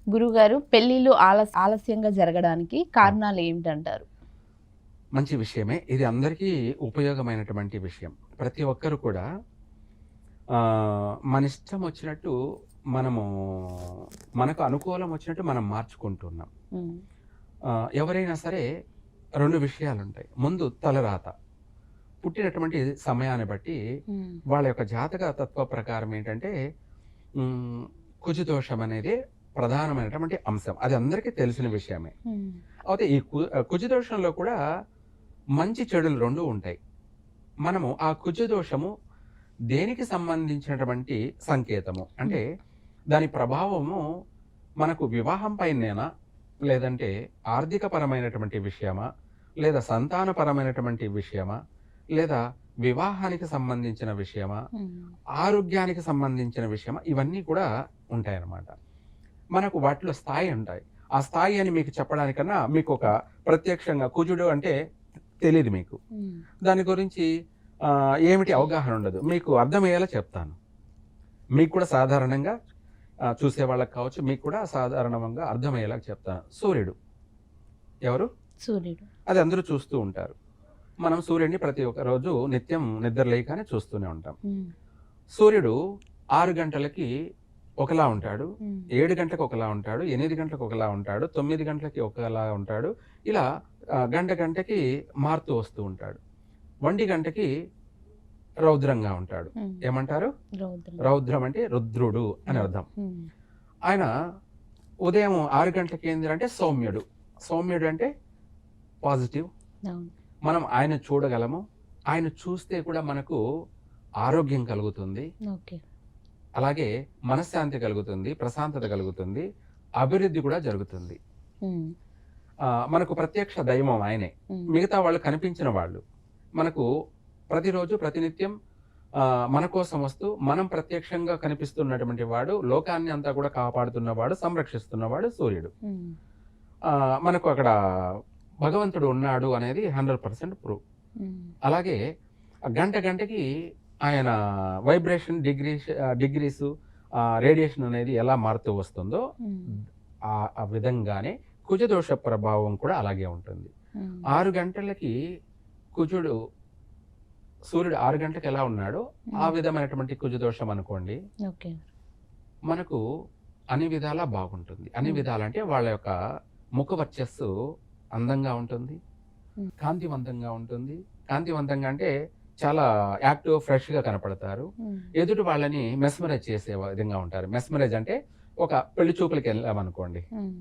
గురుగారు, పెళ్లిళ్ళు ఆలస్యంగా జరగడానికి కారణాలు ఏమిటంటారు? మంచి విషయమే. ఇది అందరికీ ఉపయోగమైనటువంటి విషయం. ప్రతి ఒక్కరు కూడా మన ఇష్టం వచ్చినట్టు మనము మనకు అనుకూలం వచ్చినట్టు మనం మార్చుకుంటున్నాం. హ్మ్. ఎవరైనా సరే 2 విషయాలుంటాయి. ముందు తలరాత. పుట్టినటువంటి సమయాన్ని బట్టి హ్మ్. వాళ్ళ యొక్క జాతక తత్వ ప్రకారం ఏంటంటే హ్మ్, కుజదోషం అనేది ప్రధానమైనటువంటి అంశం. అది అందరికీ తెలిసిన విషయమే. హ్మ్. అయితే ఈ కుజదోషంలో కూడా మంచి చెడులు 2 ఉంటాయి. మనము ఆ కుజదోషము దేనికి సంబంధించినటువంటి సంకేతము అంటే దాని ప్రభావము మనకు వివాహం పైనేనా, లేదంటే ఆర్థికపరమైనటువంటి విషయమా, లేదా సంతానపరమైనటువంటి విషయమా, లేదా వివాహానికి సంబంధించిన విషయమా, హ్మ్. ఆరోగ్యానికి సంబంధించిన విషయమా, ఇవన్నీ కూడా ఉంటాయన్నమాట. మనకు వాటిలో స్థాయి ఉంటాయి. ఆ స్థాయి అని మీకు చెప్పడానికన్నా మీకు ఒక ప్రత్యక్షంగా కుజుడు అంటే తెలీదు మీకు. హ్మ్. దాని గురించి ఏమిటి అవగాహన ఉండదు. మీకు అర్థమయ్యేలా చెప్తాను. మీకు కూడా సాధారణంగా చూసే వాళ్ళకి కావచ్చు, మీకు కూడా సాధారణంగా అర్థమయ్యేలాగా చెప్తాను. సూర్యుడు ఎవరు? సూర్యుడు. అది అందరూ చూస్తూ ఉంటారు. మనం సూర్యుడిని ప్రతి ఒక్క రోజు నిత్యం నిద్ర లేయగానే చూస్తూనే ఉంటాం. హ్మ్. సూర్యుడు 6 గంటలకి ఒకలా ఉంటాడు, హ్మ్. 7 గంటలకు ఒకలా ఉంటాడు, 8 గంటలకు ఒకలా ఉంటాడు, 9 గంటలకి ఒకలా ఉంటాడు. ఇలా గంట గంటకి మారుతూ వస్తూ ఉంటాడు. 1 గంటకి రౌద్రంగా ఉంటాడు. హ్మ్. ఏమంటారు? రౌద్రం. రౌద్రం అంటే రుద్రుడు అని అర్థం. హ్మ్. ఆయన ఉదయం 6 గంటలకి ఏందంటే సౌమ్యుడు. సౌమ్యుడు అంటే పాజిటివ్. అవును. మనం ఆయన చూడగలము. ఆయన చూస్తే కూడా మనకు ఆరోగ్యం కలుగుతుంది. ఓకే. అలాగే మనశ్శాంతి కలుగుతుంది, ప్రశాంతత కలుగుతుంది, అభివృద్ధి కూడా జరుగుతుంది. హ్మ్. మనకు ప్రత్యక్ష దైవం ఆయనే. హ్మ్. మిగతా వాళ్ళు కనిపించిన వాళ్ళు. మనకు ప్రతిరోజు ప్రతినిత్యం మన కోసం వస్తూ మనం ప్రత్యక్షంగా కనిపిస్తున్నటువంటి వాడు, లోకాన్ని అంతా కూడా కాపాడుతున్నవాడు, సంరక్షిస్తున్నవాడు సూర్యుడు. హ్మ్. మనకు అక్కడ భగవంతుడు ఉన్నాడు అనేది 100% ప్రూఫ్. హ్మ్. అలాగే గంట గంటకి ఆయన వైబ్రేషన్ డిగ్రీస్ రేడియేషన్ అనేది ఎలా మారుతూ వస్తుందో హ్మ్. ఆ విధంగానే కుజదోష ప్రభావం కూడా అలాగే ఉంటుంది. హ్మ్. 6 గంటలకి కుజుడు సూర్యుడు 6 గంటలకు ఎలా ఉన్నాడో ఆ విధమైనటువంటి కుజదోషం అనుకోండి, ఓకే. మనకు అన్ని విధాలా బాగుంటుంది. అన్ని విధాలంటే వాళ్ళ యొక్క ముఖ వర్చస్సు అందంగా ఉంటుంది, హ్మ్. కాంతివంతంగా ఉంటుంది. కాంతివంతంగా అంటే చాలా యాక్టివ్, ఫ్రెష్‌గా కనపడతారు. హ్మ్. ఎదుటి వాళ్ళని మెస్మరైజ్ చేసే విధంగా ఉంటారు. మెస్మరైజ్ అంటే ఒక పెళ్లి చూపులకెళ్ళామనుకోండి. హ్మ్.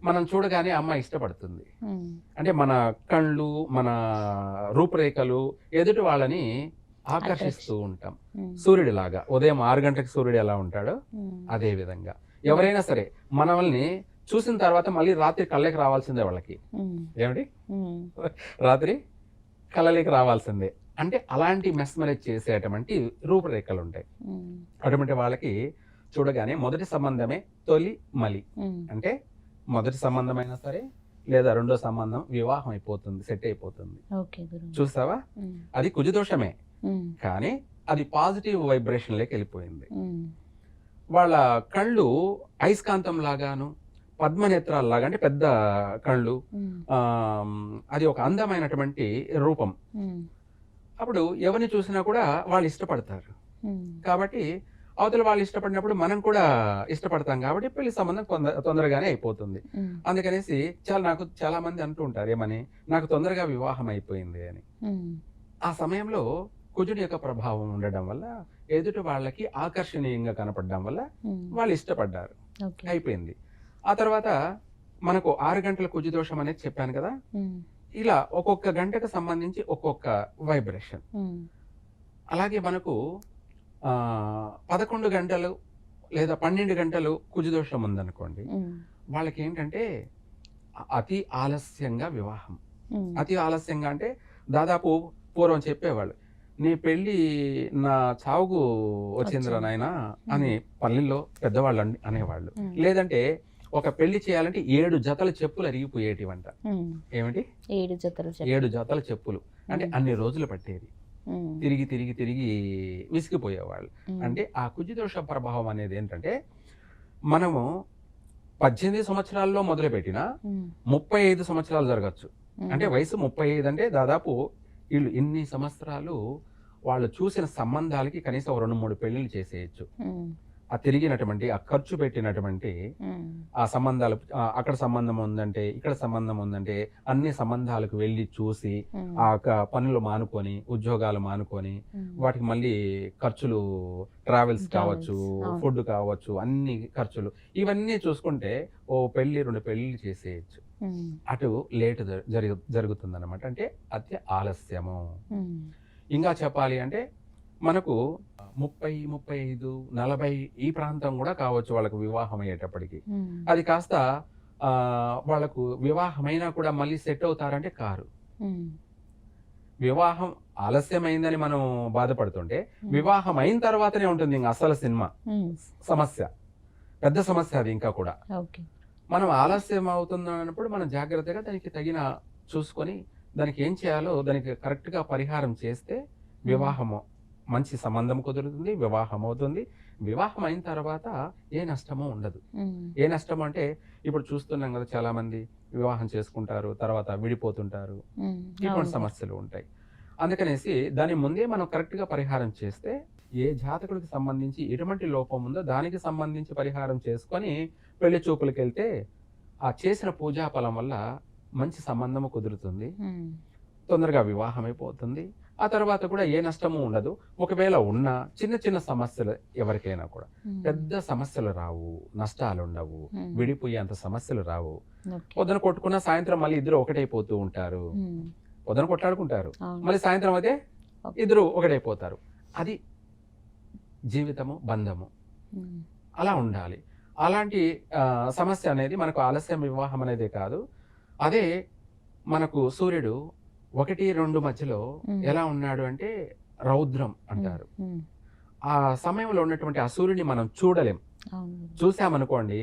మనం చూడగానే ఆ అమ్మాయి ఇష్టపడుతుంది. హ్మ్. అంటే మన కళ్ళు, మన రూపురేఖలు ఎదుటి వాళ్ళని ఆకర్షిస్తూ ఉంటాం. హ్మ్. సూర్యుడిలాగా ఉదయం 6 గంటలకు సూర్యుడు ఎలా ఉంటాడో హ్మ్. అదే విధంగా. ఎవరైనా సరే మనల్ని చూసిన తర్వాత మళ్ళీ రాత్రి కళ్ళకి రావాల్సిందే వాళ్ళకి. హ్మ్. ఏమిటి? హ్మ్. రాత్రి కళ్ళలోకి రావాల్సిందే. అంటే అలాంటి మెస్మరైజ్ చేసేటువంటి రూపురేఖలుంటాయి. హ్మ్. అటువంటి వాళ్ళకి చూడగానే మొదటి సంబంధమే తొలి మలి. హ్మ్. అంటే మొదటి సంబంధమైనా సరే, లేదా రెండో సంబంధం వివాహం అయిపోతుంది, సెట్ అయిపోతుంది. ఓకే గురువు. చూసావా? హ్మ్. అది కుజదోషమే. హ్మ్. కానీ అది పాజిటివ్ వైబ్రేషన్‌లోకి వెళ్ళిపోయింది. హ్మ్. వాళ్ళ కళ్ళు అయస్కాంతం లాగాను, పద్మనేత్రాల్లాగా అంటే పెద్ద కళ్ళు. హ్మ్. అది ఒక అందమైనటువంటి రూపం. హ్మ్. అప్పుడు ఎవరిని చూసినా కూడా వాళ్ళు ఇష్టపడతారు. హ్మ్. కాబట్టి అవతల వాళ్ళు ఇష్టపడినప్పుడు మనం కూడా ఇష్టపడతాం కాబట్టి పెళ్లి సంబంధం తొందరగానే అయిపోతుంది. హ్మ్. అందుకనేసి నాకు చాలా మంది అంటూ ఉంటారు ఏమని, నాకు తొందరగా వివాహం అయిపోయింది అని. హ్మ్. ఆ సమయంలో కుజుడి యొక్క ప్రభావం ఉండడం వల్ల ఎదుటి వాళ్ళకి ఆకర్షణీయంగా కనపడడం వల్ల హ్మ్. వాళ్ళు ఇష్టపడ్డారు. ఓకే. అయిపోయింది. ఆ తర్వాత మనకు 6 గంటల కుజు దోషం అనేది చెప్పాను కదా! హ్మ్. ఇలా ఒక్కొక్క గంటకు సంబంధించి ఒక్కొక్క వైబ్రేషన్. హ్మ్. అలాగే మనకు 11 గంటలు లేదా 12 గంటలు కుజదోషం ఉందనుకోండి. హ్మ్. వాళ్ళకేంటంటే అతి ఆలస్యంగా వివాహం. హ్మ్. అతి ఆలస్యంగా అంటే దాదాపు పూర్వం చెప్పేవాళ్ళు. "నీ పెళ్లి నా చావుకు వచ్చిందిరా వచ్చింది. నాయనా" అని పల్లెల్లో పెద్దవాళ్ళు అనేవాళ్ళు. హ్మ్. లేదంటే ఒక పెళ్లి చేయాలంటే 7 జతల చెప్పులు అరిగిపోయేటివంట. హ్మ్. ఏమిటి? 7 జతలు 7 జతల చెప్పులు. అంటే అన్ని రోజులు పట్టేది. హ్మ్. తిరిగి విసిగిపోయేవాళ్ళు. హ్మ్. అంటే ఆ కుజదోష ప్రభావం అనేది ఏంటంటే మనము 18 సంవత్సరాల్లో మొదలుపెట్టిన 35 సంవత్సరాలు జరగచ్చు. అంటే వయసు 35 అంటే దాదాపు వీళ్ళు ఇన్ని సంవత్సరాలు వాళ్ళు చూసిన సంబంధాలకి కనీసం 2-3 పెళ్లిళ్ళు చేసేయచ్చు. ఆ తిరిగినటువంటి, ఆ ఖర్చు పెట్టినటువంటి ఆ సంబంధాలు, అక్కడ సంబంధం ఉందంటే, ఇక్కడ సంబంధం ఉందంటే, అన్ని సంబంధాలకు వెళ్ళి చూసి ఆ పనులు మానుకొని, ఉద్యోగాలు మానుకొని, వాటికి మళ్ళీ ఖర్చులు, ట్రావెల్స్ కావచ్చు, ఫుడ్ కావచ్చు, అన్ని ఖర్చులు ఇవన్నీ చూసుకుంటే పెళ్లి 2 పెళ్లిళ్ళు చేసేయచ్చు. అటు లేట్ జరుగుతుంది అనమాట. అంటే అతి ఆలస్యము. ఇంకా చెప్పాలి అంటే మనకు 30, 35, 40 ఈ ప్రాంతం కూడా కావచ్చు వాళ్ళకు వివాహం అయ్యేటప్పటికి. అది కాస్త వాళ్ళకు వివాహమైనా కూడా మళ్ళీ సెట్ అవుతారంటే కారు. వివాహం ఆలస్యమైందని మనం బాధపడుతుంటే వివాహం అయిన తర్వాతనే ఉంటుంది ఇంకా అసలు సినిమా సమస్య, పెద్ద సమస్య అది. ఇంకా కూడా మనం ఆలస్యం అవుతున్నప్పుడు మనం జాగ్రత్తగా దానికి తగిన చూసుకొని దానికి ఏం చేయాలో దానికి కరెక్ట్గా పరిహారం చేస్తే వివాహము మంచి సంబంధం కుదురుతుంది, వివాహం అవుతుంది. వివాహం అయిన తర్వాత ఏ నష్టమో ఉండదు. ఏ నష్టం అంటే ఇప్పుడు చూస్తున్నాం కదా, చాలా మంది వివాహం చేసుకుంటారు, తర్వాత విడిపోతుంటారు, ఇటువంటి సమస్యలు ఉంటాయి. అందుకనేసి దాని ముందే మనం కరెక్ట్గా పరిహారం చేస్తే ఏ జాతకుడికి సంబంధించి ఎటువంటి లోపం ఉందో దానికి సంబంధించి పరిహారం చేసుకొని పెళ్లి చూపులకు వెళ్తే ఆ చేసిన పూజా ఫలం వల్ల మంచి సంబంధము కుదురుతుంది, తొందరగా వివాహం అయిపోతుంది. ఆ తర్వాత కూడా ఏ నష్టము ఉండదు. ఒకవేళ ఉన్న చిన్న చిన్న సమస్యలు ఎవరికైనా కూడా పెద్ద సమస్యలు రావు, నష్టాలు ఉండవు, విడిపోయే అంత సమస్యలు రావు. పొద్దున కొట్టుకున్న సాయంత్రం మళ్ళీ ఇద్దరు ఒకటైపోతూ ఉంటారు. పొద్దున కొట్లాడుకుంటారు, మళ్ళీ సాయంత్రం అయితే ఇద్దరు ఒకటైపోతారు. అది జీవితము, బంధము. అలా ఉండాలి. అలాంటి సమస్య అనేది మనకు ఆలస్యం వివాహం అనేదే కాదు. అదే మనకు సూర్యుడు 1-2 మధ్యలో ఎలా ఉన్నాడు అంటే రౌద్రం అంటారు. ఆ సమయంలో ఉన్నటువంటి ఆ సూర్యుని మనం చూడలేం. చూసామనుకోండి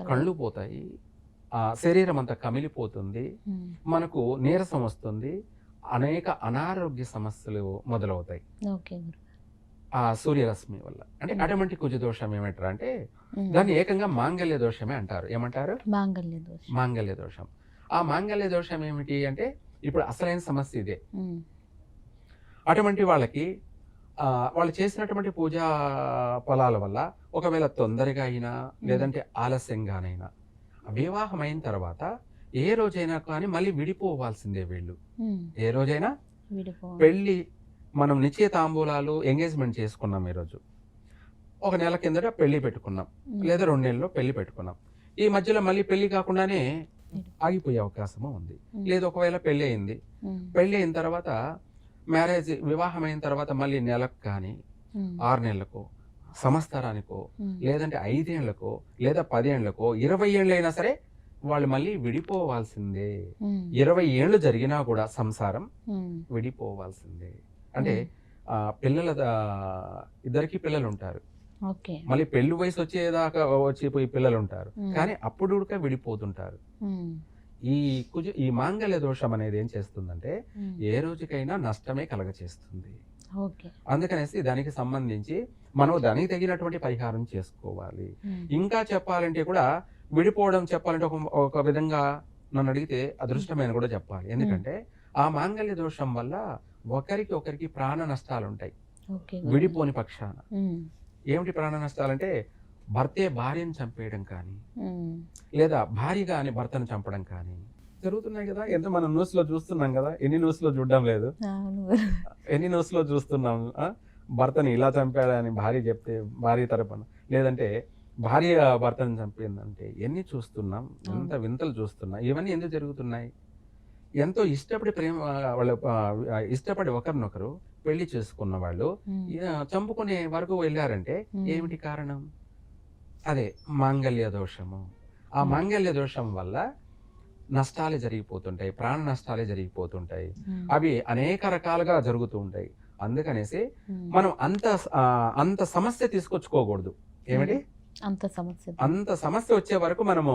కళ్ళు పోతాయి, ఆ శరీరం అంతా కమిలిపోతుంది, మనకు నీరసం వస్తుంది, అనేక అనారోగ్య సమస్యలు మొదలవుతాయి ఆ సూర్యరశ్మి వల్ల. అంటే అటువంటి కుజ దోషం ఏమంటారు అంటే దాన్ని ఏకంగా మాంగళ్య దోషమే అంటారు. ఏమంటారు? మాంగళ్య దోషం. ఆ మాంగళ్య దోషం ఏమిటి అంటే ఇప్పుడు అసలైన సమస్య ఇదే. అటువంటి వాళ్ళకి వాళ్ళు చేసినటువంటి పూజా ఫలాల వల్ల ఒకవేళ తొందరగా అయినా లేదంటే ఆలస్యంగానైనా వివాహం అయిన తర్వాత ఏ రోజైనా కానీ మళ్ళీ విడిపోవాల్సిందే వీళ్ళు. ఏ రోజైనా పెళ్లి మనం నిశ్చయ తాంబూలాలు ఎంగేజ్మెంట్ చేసుకున్నాం, ఈరోజు ఒక నెల కిందట పెళ్లి పెట్టుకున్నాం, లేదా 2 నెలల్లో పెళ్లి పెట్టుకున్నాం. ఈ మధ్యలో మళ్ళీ పెళ్లి కాకుండానే ఆగిపోయే అవకాశము ఉంది. లేదు ఒకవేళ పెళ్లి అయింది, పెళ్లి అయిన తర్వాత మ్యారేజ్ వివాహం అయిన తర్వాత మళ్ళీ నెలకు కానీ 6 నెలలకో సంవత్సరానికో లేదంటే 5 ఏళ్లకో లేదా 10 ఏళ్లకో 20 ఏళ్ళు అయినా సరే వాళ్ళు మళ్ళీ విడిపోవాల్సిందే. 20 ఏళ్ళు జరిగినా కూడా సంసారం విడిపోవాల్సిందే. అంటే పిల్లల ఇద్దరికి పిల్లలు ఉంటారు, మళ్ళీ పెళ్లి వయసు వచ్చేదాకా వచ్చిపోయి పిల్లలు ఉంటారు, కానీ అప్పుడు కూడా విడిపోతుంటారు. ఈ మాంగళ్య దోషం అనేది ఏం చేస్తుందంటే ఏ రోజుకైనా నష్టమే కలగచేస్తుంది. అందుకనేసి దానికి సంబంధించి మనం దానికి తగినటువంటి పరిహారం చేసుకోవాలి. ఇంకా చెప్పాలంటే కూడా విడిపోవడం చెప్పాలంటే ఒక విధంగా నన్ను అడిగితే అదృష్టమైన కూడా చెప్పాలి. ఎందుకంటే ఆ మాంగళ్య దోషం వల్ల ఒకరికి ప్రాణ నష్టాలు ఉంటాయి విడిపోని పక్షాన. ఏమిటి ప్రాణ నష్టాలంటే భర్తే భార్యను చంపేయడం కానీ లేదా భార్య కానీ భర్తను చంపడం కానీ జరుగుతున్నాయి కదా. ఎంత మనం న్యూస్ లో చూస్తున్నాం కదా, ఎన్ని న్యూస్ లో చూడడం లేదు, ఎన్ని న్యూస్ లో చూస్తున్నాం. భర్తని ఇలా చంపాడని భార్య చెప్తే భార్య తరపున, లేదంటే భార్య భర్తను చంపిందంటే ఎన్ని చూస్తున్నాం, ఎంత వింతలు చూస్తున్నాం. ఇవన్నీ ఎందుకు జరుగుతున్నాయి? ఎంతో ఇష్టపడి వాళ్ళు ఇష్టపడి ఒకరినొకరు పెళ్లి చేసుకున్న వాళ్ళు చంపుకునే వరకు వెళ్ళారంటే ఏమిటి కారణం? అదే మాంగళ్య దోషము. ఆ మాంగళ్య దోషం వల్ల నష్టాలే జరిగిపోతుంటాయి, ప్రాణ నష్టాలే జరిగిపోతుంటాయి. అవి అనేక రకాలుగా జరుగుతూ ఉంటాయి. అందుకనేసి మనం అంత సమస్య తీసుకొచ్చుకోకూడదు. ఏమిటి అంత సమస్య వచ్చే వరకు మనము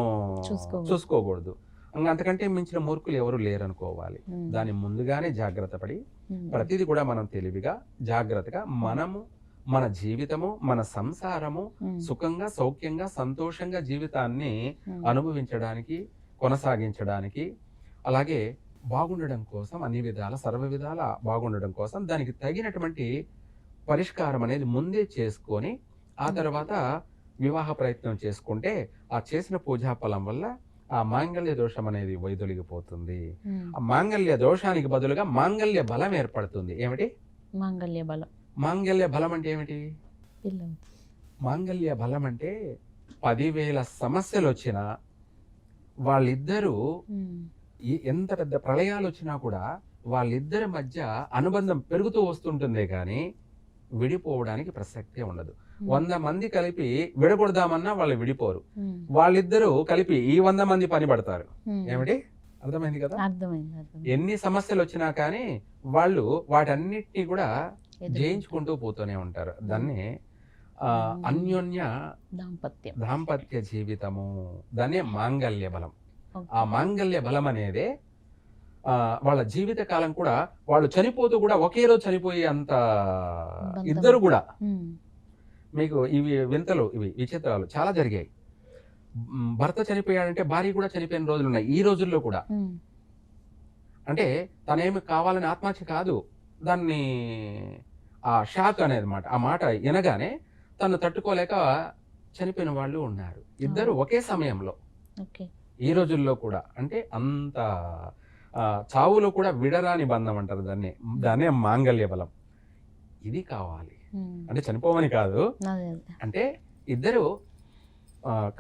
చూసుకోకూడదు. అంతకంటే మించిన మూర్ఖులు ఎవరు లేరనుకోవాలి. దాని ముందుగానే జాగ్రత్త పడి ప్రతిదీ కూడా మనం తెలివిగా జాగ్రత్తగా మనము మన జీవితము, మన సంసారము ఉమ్, సుఖంగా, సౌఖ్యంగా, సంతోషంగా జీవితాన్ని ఉమ్, అనుభవించడానికి, కొనసాగించడానికి, అలాగే బాగుండడం కోసం అన్ని విధాల, సర్వ విధాల బాగుండడం కోసం దానికి తగినటువంటి పరిష్కారం అనేది ముందే చేసుకొని ఆ తర్వాత వివాహ ప్రయత్నం చేసుకుంటే ఆ చేసిన పూజా ఫలం వల్ల ఆ మాంగళ్య దోషం అనేది వైదొలిగిపోతుంది. ఉమ్. ఆ మాంగళ్య దోషానికి బదులుగా మాంగళ్య బలం ఏర్పడుతుంది. ఏమిటి మాంగళ్య బలం. మాంగళ్య బలం అంటే ఏమిటి? పిల్లలు. మాంగళ్య బలం అంటే 10,000 సమస్యలు వచ్చినా వాళ్ళిద్దరూ ఉమ్, ఎంత పెద్ద ప్రళయాలు వచ్చినా కూడా వాళ్ళిద్దరి మధ్య అనుబంధం పెరుగుతూ వస్తుంటుందే కానీ విడిపోవడానికి ప్రసక్తే ఉండదు. 100 మంది కలిపి విడగొడదామన్నా వాళ్ళు విడిపోరు. ఉమ్, వాళ్ళిద్దరూ కలిపి ఈ 100 మంది పని పడతారు. ఉమ్. ఏమిటి? అర్థమైంది కదా? అర్థమైంది. ఎన్ని సమస్యలు వచ్చినా కానీ వాళ్ళు వాటన్నిటినీ కూడా ఎదురు- జయించుకుంటూ పోతూనే ఉంటారు. దాన్ని అన్యోన్య దాంపత్యం. దాంపత్య జీవితము, దాన్నే మాంగళ్య బలం. ఓకే. ఆ మాంగళ్య బలం అనేదే వాళ్ళ జీవిత కాలం కూడా వాళ్ళు చనిపోతూ కూడా ఒకే రోజు చనిపోయే అంత బంధం. ఇద్దరు కూడా. ఉమ్, మీకు ఇవి వింతలు, ఇవి విచిత్రాలు చాలా జరిగాయి. భర్త చనిపోయాడంటే భార్య కూడా చనిపోయిన రోజులు ఉన్నాయి ఈ రోజుల్లో కూడా. ఉమ్, అంటే తనేమి కావాలని ఆత్మహత్య కాదు, దాన్ని ఆ షాక్ అనేది మాట, ఆ మాట వినగానే తను తట్టుకోలేక చనిపోయిన వాళ్ళు ఉన్నారు ఇద్దరు ఒకే సమయంలో ఓకే. ఈ రోజుల్లో కూడా. అంటే అంత చావులో కూడా విడరాని బంధం అంటారు దాన్ని, దాన్నే మాంగళ్య బలం. ఇది కావాలి ఉమ్, అంటే చనిపోవని కాదు, అదే అదే. అంటే ఇద్దరు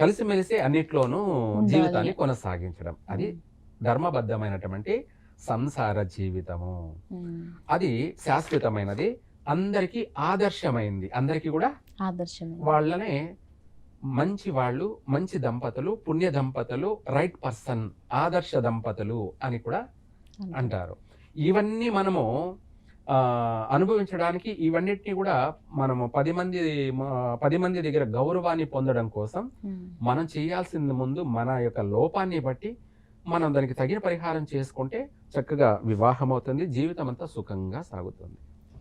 కలిసిమెలిసి అన్నిట్లోనూ ఉండాలి. జీవితాన్ని కొనసాగించడం, అది ఉమ్, ధర్మబద్ధమైనటువంటి సంసార జీవితము. ఉమ్. అది శాశ్వతమైనది, అందరికీ ఆదర్శమైంది. అందరికీ కూడా ఆదర్శమే. వాళ్ళనే మంచి వాళ్ళు, మంచి దంపతులు, పుణ్య దంపతులు, రైట్ పర్సన్, ఆదర్శ దంపతులు అని కూడా అంటారు. ఇవన్నీ మనము అనుభవించడానికి, ఇవన్నిటిని కూడా మనము 10 మంది దగ్గర గౌరవాన్ని పొందడం కోసం ఉమ్, మనం చేయాల్సింది ముందు మన యొక్క లోపాన్ని బట్టి మనం దానికి తగిన పరిహారం చేసుకుంటే చక్కగా వివాహం అవుతుంది, జీవితం అంతా సుఖంగా సాగుతుంది.